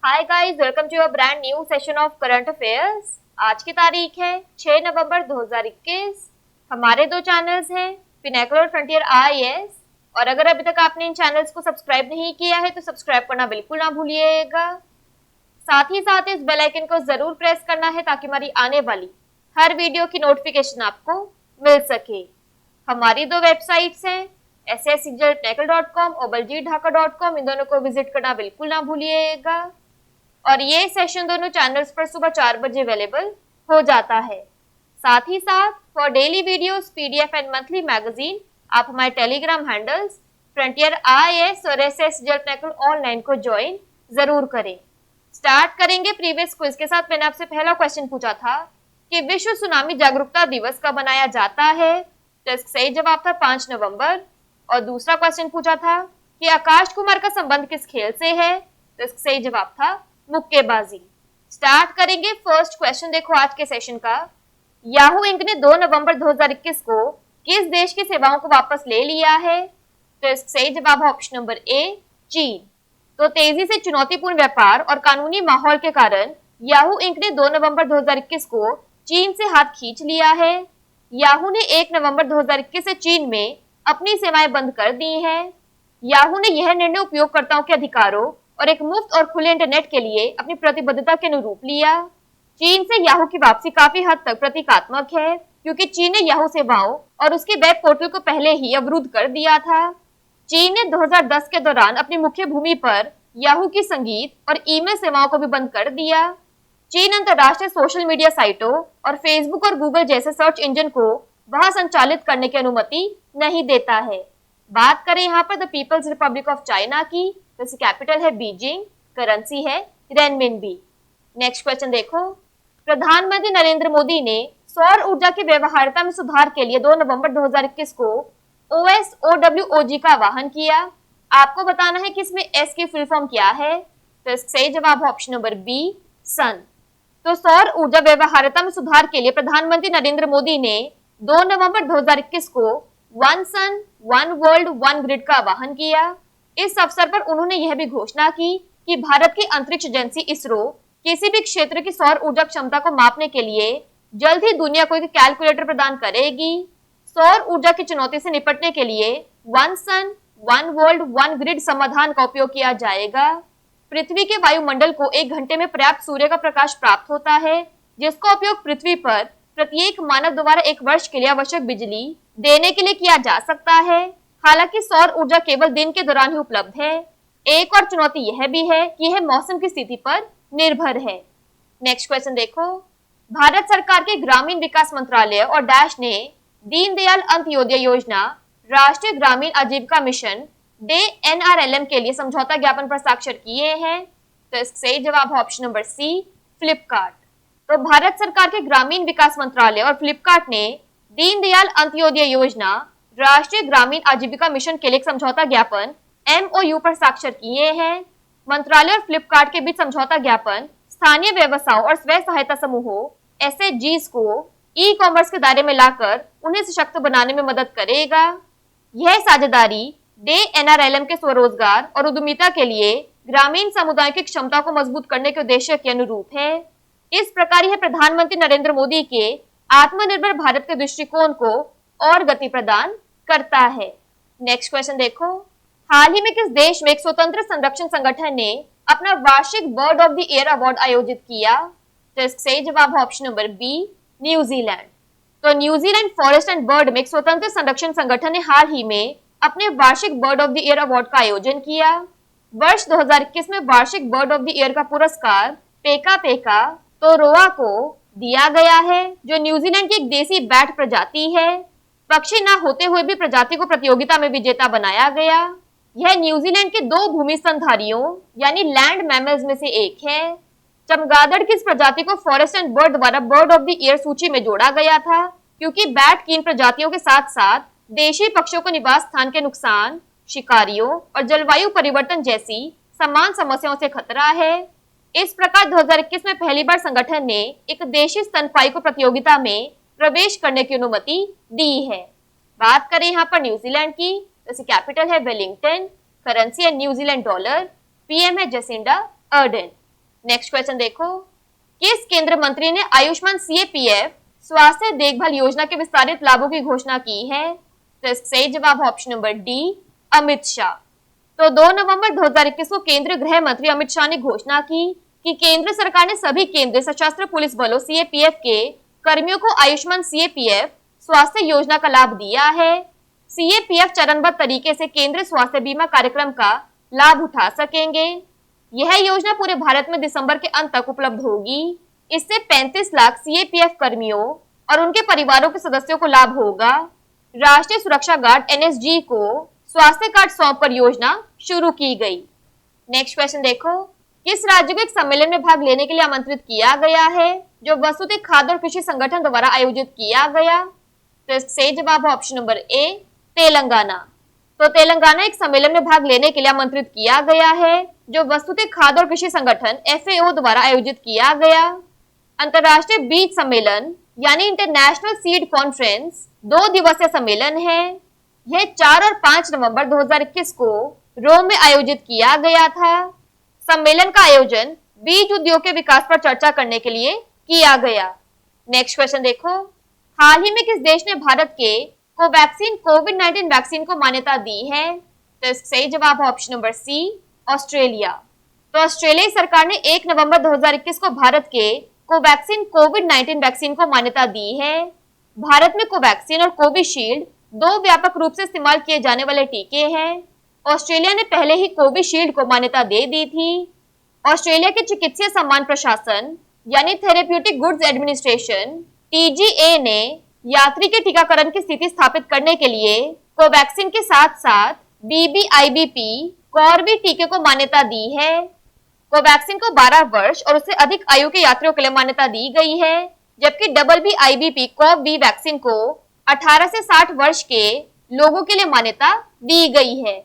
Hi guys, welcome to a brand new session of current affairs. आज की तारीख है 6 नवंबर 2021। हमारे दो चैनल्स हैं, पिनेकल और फ्रंटियर आईएएस। और अगर अभी तक आपने इन चैनल्स को सब्सक्राइब नहीं किया है तो सब्सक्राइब करना बिल्कुल ना भूलिएगा। साथ ही साथ इस बेल आइकन को जरूर प्रेस करना है ताकि हमारी आने वाली हर वीडियो की नोटिफिकेशन आपको मिल सके। हमारी दो वेबसाइट्स हैं, sscjpineckle.com और baljeetdhaka.com। इन दोनों को विजिट करना बिल्कुल ना भूलिएगा। और ये सेशन दोनों चैनल्स पर सुबह 4 बजे अवेलेबल हो जाता है। साथ ही साथ for daily videos, PDF and monthly magazine आप हमारे टेलीग्राम हैंडल्स फ्रंटियर आईएएस और एसएससीजल पिनेकल ऑनलाइन को ज्वाइन जरूर करें। स्टार्ट करेंगे प्रीवियस क्विज के साथ। मैंने आपसे पहला क्वेश्चन पूछा था कि विश्व सुनामी जागरूकता दिवस कब मनाया जाता है, तो इसका सही जवाब था 5 नवंबर। और दूसरा क्वेश्चन पूछा था कि आकाश कुमार का संबंध किस खेल से है, तो इसका सही जवाब था मुक्केबाजी। स्टार्ट करेंगे फर्स्ट क्वेश्चन। देखो आज के सेशन का, याहू इंक ने 2 नवंबर 2021 को किस देश की सेवाओं को वापस ले लिया है, तो इसका सही जवाब है ऑप्शन नंबर ए, चीन। तो तेजी से चुनौतीपूर्ण व्यापार और कानूनी माहौल के कारण याहू इंक ने 2 नवंबर 2021 को चीन से हाथ खींच लिया है। याहू ने 1 नवंबर 2021 से चीन में अपनी सेवाएं बंद कर दी हैं। याहू ने यह निर्णय उपयोगकर्ताओं के अधिकारों और एक मुफ्त और खुले इंटरनेट के लिए अपनी प्रतिबद्धता के अनुरूप लिया। चीन से याहू की वापसी काफी हद तक प्रतीकात्मक है, क्योंकि चीन ने याहू सेवाओं और उसके वेब पोर्टल को पहले ही अवरुद्ध कर दिया था। चीन ने 2010 के दौरान अपनी मुख्य भूमि पर याहू की संगीत और ईमेल सेवाओं को भी बंद कर दिया। चीन अंतर्राष्ट्रीय सोशल मीडिया साइटों और फेसबुक और गूगल जैसे सर्च इंजन को वहां संचालित करने की अनुमति नहीं देता है। बात करें यहाँ पर the People's Republic of China की, तो इसकी कैपिटल है बीजिंग, करेंसी है रेनमिनबी। नेक्स्ट क्वेश्चन देखो, प्रधानमंत्री नरेंद्र मोदी ने सौर ऊर्जा की व्यवहार्यता में सुधार के लिए 2 नवंबर 2021 को OSOWOG का आह्वान किया। आपको बताना है कि इसमें एस की फुल फॉर्म क्या है, तो इसका सही जवाब है ऑप्शन नंबर बी, सन। तो सौर ऊर्जा व्यवहार्यता में सुधार के लिए प्रधानमंत्री नरेंद्र मोदी ने 2 नवंबर 2021 को one sun one world one grid का आह्वान किया। इस अवसर पर उन्होंने यह भी घोषणा की कि भारत की अंतरिक्ष एजेंसी इसरो किसी भी क्षेत्र की सौर ऊर्जा क्षमता को मापने के लिए जल्द ही दुनिया को एक कैलकुलेटर प्रदान करेगी। सौर ऊर्जा की चुनौती से निपटने के लिए one sun one world one grid समाधान का उपयोग किया जाएगा। पृथ्वी के वायुमंडल को 1 घंटे में पर्याप्त सूर्य का प्रकाश प्राप्त होता है, जिसका उपयोग पृथ्वी पर प्रत्येक मानव द्वारा 1 वर्ष के लिए आवश्यक बिजली देने के लिए किया जा सकता है। हालांकि सौर ऊर्जा केवल दिन के दौरान ही उपलब्ध है। एक और चुनौती यह भी है कि यह मौसम की स्थिति पर निर्भर है। नेक्स्ट क्वेश्चन देखो, भारत सरकार के ग्रामीण विकास मंत्रालय और डैश ने दीनदयाल अंत्योदय योजना, राष्ट्रीय ग्रामीण आजीविका मिशन डे NRLM के लिए समझौता ज्ञापन पर हस्ताक्षर किए हैं। तो इसका सही जवाब है ऑप्शन नंबर सी, फ्लिपकार्ट। तो भारत सरकार के ग्रामीण विकास मंत्रालय और फ्लिपकार्ट ने दीनदयाल अंत्योदय योजना, राष्ट्रीय ग्रामीण आजीविका मिशन के लिए समझौता ज्ञापन MOU पर हस्ताक्षर किए हैं। मंत्रालय और फ्लिपकार्ट के बीच समझौता ज्ञापन स्थानीय व्यवसायों और स्वयं सहायता समूहों SHGs को ई-कॉमर्स के दायरे में लाकर उन्हें सशक्त बनाने में मदद करेगा। यह साझेदारी डे NRLM के स्वरोजगार और उद्यमिता के लिए ग्रामीण समुदायों की क्षमता को मजबूत करने के उद्देश्य के अनुरूप है। इस प्रकार यह प्रधानमंत्री नरेंद्र मोदी के आत्मनिर्भर भारत के दृष्टिकोण को और गति प्रदान करता है। नेक्स्ट क्वेश्चन देखो, हाल ही में किस देश में एक स्वतंत्र संरक्षण संगठन ने अपना वार्षिक bird of the year award आयोजित किया, तो इसका सही जवाब है ऑप्शन नंबर बी, न्यूजीलैंड। तो न्यूजीलैंड फॉरेस्ट एंड बर्ड में एक स्वतंत्र संरक्षण संगठन ने हाल ही में अपने वार्षिक bird of the year award का आयोजन किया। वर्ष 2021 में वार्षिक बर्ड ऑफ द ईयर का पुरस्कार पेका पेका तोरोआ को दिया गया है, जो न्यूजीलैंड की एक देसी बैट प्रजाति है। पक्षी न होते हुए भी प्रजाति को प्रतियोगिता में विजेता बनाया गया। यह न्यूजीलैंड के 2 भूमि स्तनधारियों यानी लैंड मैमल्स में से एक है। चमगादड़ की इस प्रजाति को फॉरेस्ट एंड बर्ड द्वारा बर्ड ऑफ द ईयर सूची में जोड़ा गया था, क्योंकि बैट की इन प्रजातियों के साथ साथ देशी पक्षियों को निवास स्थान के नुकसान, शिकारियों और जलवायु परिवर्तन जैसी समान समस्याओं से खतरा है। इस प्रकार 2021 में पहली बार संगठन ने एक देशी स्तनपाई को प्रतियोगिता में प्रवेश करने की अनुमति दी है। बात करें यहाँ पर न्यूजीलैंड की, जैसे कैपिटल है वेलिंगटन, करेंसी है न्यूजीलैंड डॉलर, PM है जसिंडा अर्डन। नेक्स्ट क्वेश्चन देखो, किस केंद्र मंत्री ने आयुष्मान सीएपीएफ स्वास्थ्य देखभाल योजना के विस्तारित लाभों की घोषणा की है? तो इसका सही जवाब है option number D, Amit Shah. तो 2 नवंबर 2021 को केंद्रीय गृह मंत्री अमित शाह ने घोषणा की कि केंद्र सरकार ने सभी केंद्रीय सशस्त्र पुलिस बलों सीएपीएफ के कर्मियों को आयुष्मान सीएपीएफ स्वास्थ्य योजना का लाभ दिया है। सीएपीएफ चरणबद्ध तरीके से केंद्रीय स्वास्थ्य बीमा कार्यक्रम का लाभ उठा सकेंगे। यह योजना पूरे भारत में दिसंबर के अंत तक उपलब्ध होगी। इससे 35 लाख सीएपीएफ कर्मियों और उनके परिवारों के सदस्यों को लाभ होगा। राष्ट्रीय सुरक्षा गार्ड एनएसजी को स्वास्थ्य कार्ड सौंपकर योजना शुरू की गई। नेक्स्ट क्वेश्चन देखो, किस राज्य को एक सम्मेलन में भाग लेने के लिए आमंत्रित किया गया है जो वसुधैव खाद्य और कृषि संगठन द्वारा आयोजित किया गया? तो इसका सही जवाब है ऑप्शन नंबर ए, तेलंगाना। तो तेलंगाना एक सम्मेलन में भाग लेने के लिए आमंत्रित किया गया है जो वसुधैव खाद्य और कृषि संगठन FAO द्वारा आयोजित किया गया। अंतर्राष्ट्रीय बीज सम्मेलन यानी इंटरनेशनल सीड कॉन्फ्रेंस 2 दिवसीय सम्मेलन है। यह 4 और 5 नवंबर 2021 को रोम में आयोजित किया गया था। सम्मेलन का आयोजन बीज उद्योग के विकास पर चर्चा करने के लिए किया गया। नेक्स्ट क्वेश्चन देखो, हाल ही में किस देश ने भारत के कोवैक्सीन कोविड-19 वैक्सीन को मान्यता दी है? तो इसका सही जवाब है ऑप्शन नंबर सी, ऑस्ट्रेलिया। तो ऑस्ट्रेलियाई सरकार ने 1 नवंबर 2021 को भारत के कोवैक्सीन कोविड-19 वैक्सीन को मान्यता दी है। भारत में कोवैक्सीन और कोविशील्ड 2 व्यापक रूप से इस्तेमाल किए जाने वाले टीके हैं। ऑस्ट्रेलिया ने पहले ही कोविशील्ड को मान्यता दे दी थी। ऑस्ट्रेलिया के चिकित्सीय सम्मान प्रशासन यानी थेरेप्यूटिक गुड्स एडमिनिस्ट्रेशन TGA ने यात्री के टीकाकरण की स्थिति स्थापित करने के लिए कोवैक्सीन के साथ साथ BBIBP कॉर्बी टीके को मान्यता दी है। कोवैक्सीन को 12 वर्ष और उससे अधिक आयु के यात्रियों के लिए मान्यता दी गई है, जबकि BBIBP कॉर्बी वैक्सीन को 18 से 60 वर्ष के लोगों के लिए मान्यता दी गई है।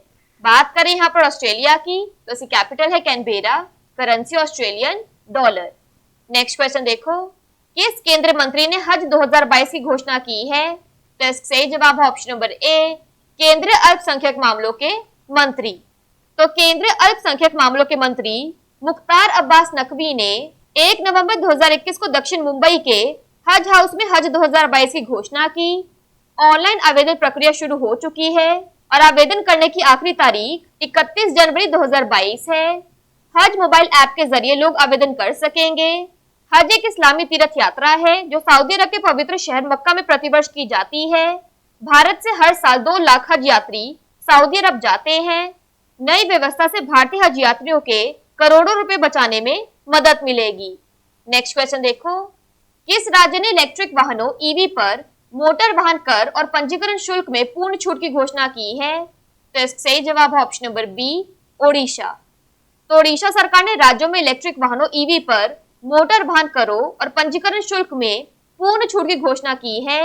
बात करें यहाँ पर ऑस्ट्रेलिया की, तो इसकी कैपिटल है Canberra, currency Australian dollar. Next question देखो, किस केंद्रीय मंत्री ने हज 2022 की घोषणा की है? तो इसका सही जवाब है ऑप्शन नंबर ए, केंद्रीय अल्पसंख्यक मामलों के मंत्री। तो केंद्रीय अल्पसंख्यक मामलों के मंत्री मुख्तार अब्बास नकवी ने 1 नवंबर 2021 को दक्षिण मुंबई के हज हाउस में हज 2022 की घोषणा की। ऑनलाइन आवेदन प्रक्रिया शुरू हो चुकी है और आवेदन करने की आखिरी तारीख 31 जनवरी 2022 है। हज मोबाइल ऐप के जरिए लोग आवेदन कर सकेंगे। हज एक इस्लामी तीर्थ यात्रा है जो सऊदी अरब के पवित्र शहर मक्का में प्रतिवर्ष की जाती है। भारत से हर साल 2 लाख हज यात्री सऊदी अरब जाते हैं। नई व्यवस्था से भारतीय हज यात्रियों के करोड़ों रुपए बचाने में मदद मिलेगी। नेक्स्ट क्वेश्चन देखो, किस राज्य ने इलेक्ट्रिक वाहनों EV पर मोटर वाहन कर और पंजीकरण शुल्क में पूर्ण छूट की घोषणा की है? तो इसका सही जवाब है ऑप्शन नंबर बी, ओडिशा। तो ओडिशा सरकार ने राज्यों में इलेक्ट्रिक वाहनों EV पर मोटर वाहन करों और पंजीकरण शुल्क में पूर्ण छूट की घोषणा की है।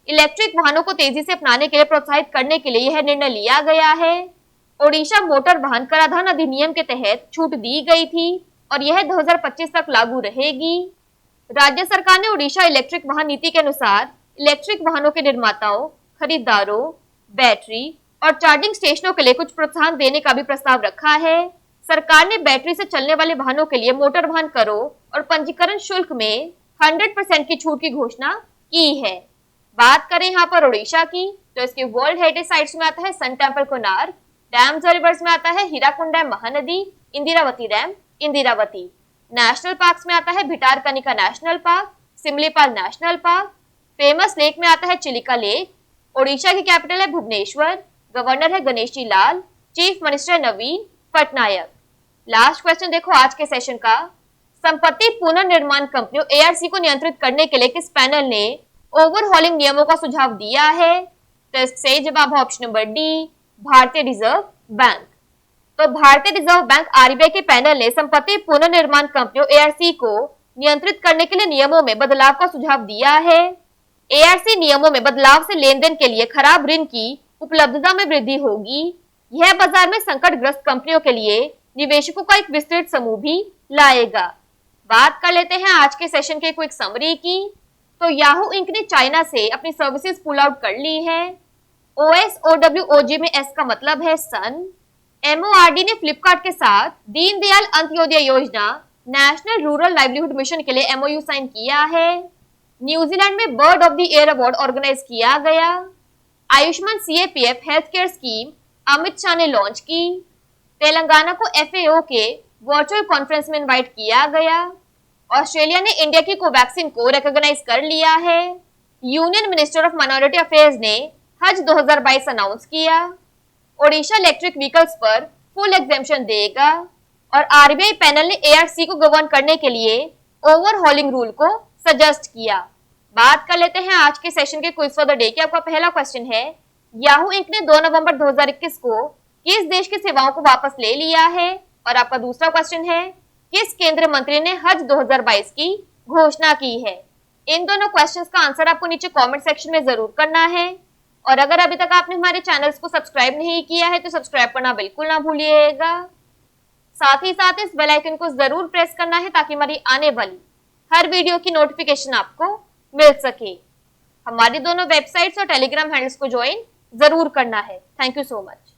इलेक्ट्रिक वाहनों को तेजी से अपनाने के लिए प्रोत्साहित करने के लिए यह निर्णय लिया गया है। ओडिशा मोटर वाहन कराधान अधिनियम के तहत छूट दी गई थी और यह 2025 तक लागू रहेगी। राज्य सरकार ने ओडिशा इलेक्ट्रिक वाहन नीति के अनुसार इलेक्ट्रिक वाहनों के निर्माताओं, खरीदारों, बैटरी और चार्जिंग स्टेशनों के लिए कुछ प्रोत्साहन देने का भी प्रस्ताव रखा है। सरकार ने बैटरी से चलने वाले वाहनों के लिए मोटर वाहन करों और पंजीकरण शुल्क में 100% की छूट की घोषणा की है। बात करें यहाँ पर ओडिशा की, तो इसके वर्ल्ड हेरिटेज साइट्स में आता है सन टेम्पल कोणार्क, डैम्स और रिवर्स में आता है Hirakud dam Mahanadi, Indravati dam Indravati. National parks में आता है Bhitarkanika national park, Simlipal national park. Famous lake में आता है चिलिका लेक। ओडिशा की कैपिटल है भुवनेश्वर, गवर्नर है गणेशी लाल, चीफ मिनिस्टर नवीन पटनायक। लास्ट क्वेश्चन देखो आज के सेशन का, संपत्ति पुनर्निर्माण कंपनियों ARC को नियंत्रित करने के लिए किस पैनल ने ओवरहॉलिंग नियमों का सुझाव दिया है? तो इसका सही जवाब है ऑप्शन नंबर डी, भारतीय रिजर्व बैंक। तो भारतीय रिजर्व बैंक RBI के पैनल ने संपत्ति पुनर्निर्माण कंपनियों ARC को नियंत्रित करने के लिए नियमों में बदलाव का सुझाव दिया है। ARC नियमों में बदलाव से लेन देन के लिए खराब ऋण की उपलब्धता में वृद्धि होगी। यह बाजार में संकटग्रस्त कंपनियों के लिए निवेशकों का एक विस्तृत समूह भी लाएगा। बात कर लेते हैं आज के सेशन के क्विक समरी की। तो याहू इंक ने चाइना से अपनी सर्विसेज पुल आउट कर ली है। OSOWOG में S का मतलब है सन। MORD ने फ्लिपकार्ट के साथ दीनदयाल अंत्योदय योजना नेशनल रूरल लाइवलीहुड मिशन के लिए MOU साइन किया है। न्यूजीलैंड में bird of the year award organise किया गया। Ayushman CAPF health care scheme Amit Shah ने लॉन्च की। तेलंगाना को FAO के वर्चुअल कॉन्फ्रेंस में इनवाइट किया गया। ऑस्ट्रेलिया ने इंडिया की कोवैक्सीन को रिकॉग्नाइज कर लिया है। Union minister of minority affairs ने हज 2022 अनाउंस किया। ओडिशा इलेक्ट्रिक व्हीकल्स पर फुल एग्जेम्पशन देगा। और RBI पैनल ने ARC को गवर्न करने के लिए ओवरहॉलिंग रूल को सजेस्ट किया। बात कर लेते हैं आज के सेशन के क्विज फॉर द डे की। आपका पहला क्वेश्चन है, याहू इंक ने 2 नवंबर 2021 को किस देश की सेवाओं को वापस ले लिया है? और आपका दूसरा क्वेश्चन है, किस केंद्रीय मंत्री ने हज 2022 की घोषणा की है? इन दोनों क्वेश्चंस का आंसर आपको नीचे कमेंट सेक्शन में जरूर करना है। और अगर अभी तक आपने हमारे चैनल्स को सब्सक्राइब नहीं किया है तो सब्सक्राइब करना बिल्कुल ना भूलिएगा। साथ ही साथ इस बेल आइकन को जरूर प्रेस करना है ताकि हमारी आने वाली हर वीडियो की नोटिफिकेशन आपको मिल सके। हमारी दोनों वेबसाइट्स और टेलीग्राम हैंडल्स को ज्वाइन जरूर करना है। Thank you so much.